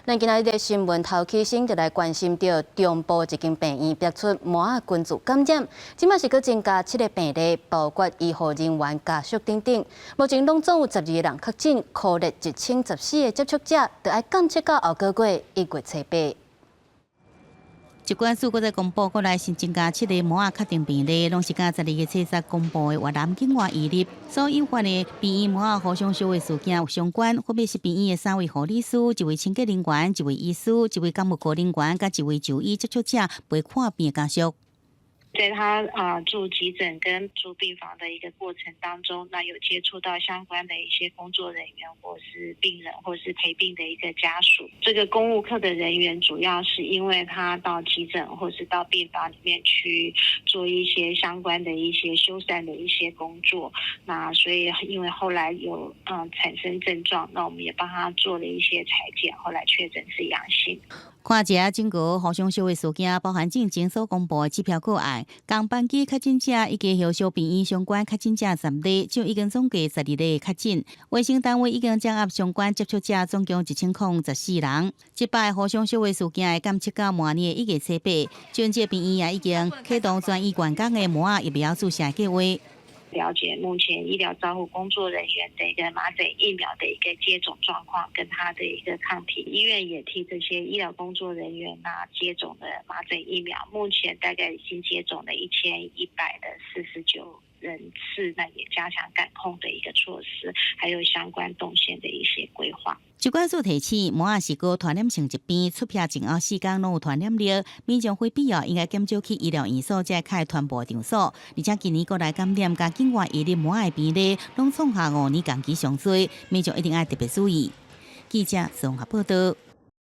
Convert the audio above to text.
咱今仔日的新闻头起先就来关心到中部一间病院爆出麻菌组感染，即马是搁增加7个病例，包括医护人员、家属等等。目前拢总有12个人确诊，可列1014个接触者，就要监测到后个月1月初8。疾管署搁在公布，过来新增加7个麻确定病例，拢是甲12月7日公布的越南境外移入所引发的病院麻互相烧的事件有相关，分别是病院的3位护理师、1位清洁人员、1位医师、1位干部科人员，甲1位就医接触者陪看病的家属。在他住急诊跟住病房的一个过程当中，那有接触到相关的一些工作人员，或是病人，或是陪病的一个家属。这个公务科的人员主要是因为他到急诊或是到病房里面去做一些相关的一些修缮的一些工作，那所以因为后来有产生症状，那我们也帮他做了一些采检，后来确诊是阳性。看一下整个互相烧的事件，包含进前所公布的指标个案，共班机确诊者以及后续病院相关确诊者10例，就已经总计12例确诊。卫生单位已经掌握相关接触者总共1014人。这摆互相烧的事件会监测到明年1月初8，全这病院也已经启动专医管工的麻疫苗注射计划。了解目前医疗照护工作人员的一个麻疹疫苗的一个接种状况，跟他的一个抗体，医院也替这些医疗工作人员接种了麻疹疫苗，目前大概已经接种了1149人次，那也加强感控的一个措施，还有相关动线的一些规划。疾管署提醒，麻是高传染性疾病，出片前后4天拢有传染力，民众非必要应该减少去医疗院所，才开传播场所。而且今年国内感染加境外移入麻的病例，拢创下5年同期上最，民众一定要特别注意。记者宋华报道。